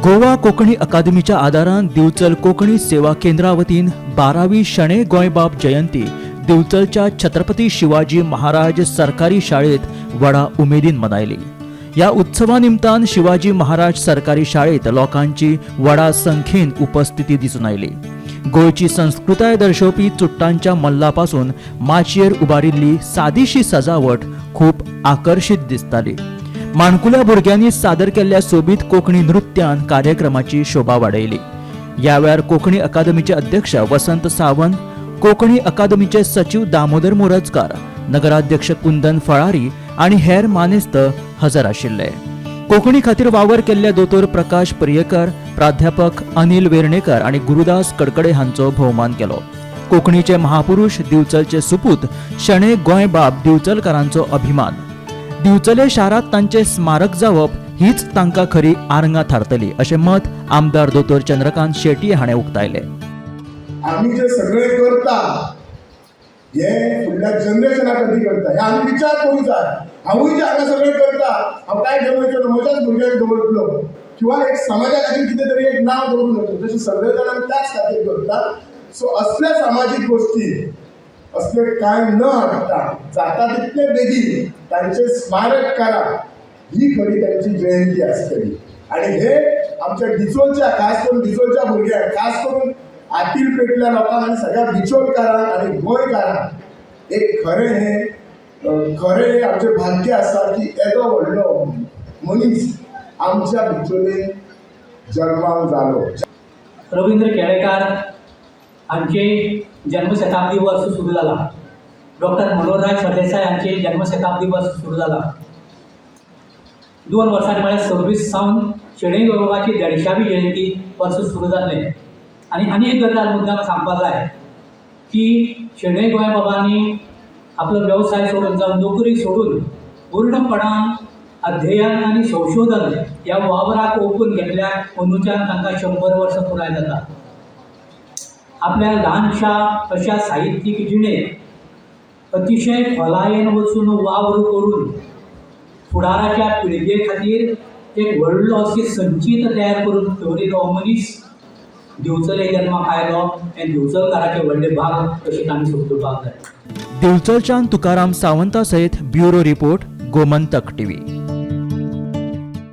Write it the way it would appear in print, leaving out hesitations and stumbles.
गोवा कोंकणी अकादमीच्या आदारान दिवचल कोंकणी सेवा केंद्रा वतीन 12वी शणै गोंयबाब जयंती दिवचलच्या छत्रपती शिवाजी महाराज सरकारी शाळेत व्हडा उमेदीन मनयली। या उत्सवा निमतान शिवाजी महाराज सरकारी शाळेत लोकांची व्हडा संख्येन उपस्थिती दिसून आयली। गोंयची संस्कृताय दर्शवपी चुट्टांच्या मल्लापासून माचयेर उबारिल्ली सादीशी सजावट खूप आकर्षित दिसताली। माणकुल्या भुरग्यांनी सादर केल्ल्या सोबीत कोंकणी नृत्यान कार्यक्रमाची शोभा वाडयली। या वेळार कोंकणी अकादमीचे अध्यक्ष वसंत सावंत, कोंकणी अकादमीचे सचिव दामोदर मोरजकार, नगराध्यक्ष कुंदन फळारी आणि हेर मानेस्त हजर आशिल्ले। कोंकणी खातीर वावर केल्ल्या दोतोर प्रकाश पर्येकर, प्राध्यापक अनिल वेर्णेकर आणि गुरुदास कडकडे हांचो भोवमान केलो। कोंकणीचे महापुरुष दिवचलचे सुपूत शणै गोंयबाब दिवचलकारांचो अभिमान। दिवचले शारात तांचे स्मारक जावप हीच तांकां खरी आर्गां थारतली अशें मत आमदार दोतोर चंद्रकांत शेट्ये हाणें उक्तायलें। आम्ही जे सगळे करता हे फुडल्या जनरेशना कधी करता हे आम्ही विचार करू जाय। हांवूय जे हांगा सगळे करता हांव काय ठरवयचो म्हज्याच भुरग्यांक दवरतलो किंवा एक समाजा खातीर कितें तरी एक नांव दवरून वचो, जशें सगळे जाण आमी त्याच खातीर करता। सो असल्या सामाजीक गोष्टी असले काय न हाडटा जाता तितले बेगीन तांचे स्मारक करा, ही खरी त्यांची जयंती आसतली। आणि हे आमच्या डिचोलच्या खास करून डिचोलच्या भुरग्यांक खास करून आतील पेटल्या लोकांक आणि सगळ्या बिचोलकारांक आणि गोंयकारांक एक खरें आमचें भाग्य आसा की येदो व्हडलो मनीस आमच्या बिचोलेन जल्माक जालो। रवींद्र केळेकार हांचे जन्मशताब्दी वर्स सुरू जाला। डॉक्टर मनोहरराय सरदेसाय हांचे जन्मशताब्दी वर्स सुरू जाला। 2 वर्सांनी म्हळ्यार 26 सावन शणै गोंयबाबाची 150वी जयंती वर्स सुरू जाल्लें। आनी एक गजाल मुद्दाम सांगपाक जाय की शणै गोंयबाबांनी आपलो वेवसाय सोडून जावं नोकरी सोडून पूर्णपणान अध्ययन आनी संशोधन ह्या वावराक ओपून घेतल्याक अंदूच्यान तांकां 100 वर्सां पुराय जाता। आपल्या ल्हानशा अशा साहित्यीक जिणेंत अतिशय खोलायेन वचून वावर करून फुडाराच्या पिळगे खातीर एक व्हडलो अशी संचीत तयार करून दवरिल्लो मनीस दिवचले जन्माक आयलो आनी दिवचलकाराचे व्हडले भाग अशें आमी समजूपाक जाय। दिवचलच्यान तुकाराम सावंता सयत ब्युरो रिपोर्ट गोमंतक टीव्ही।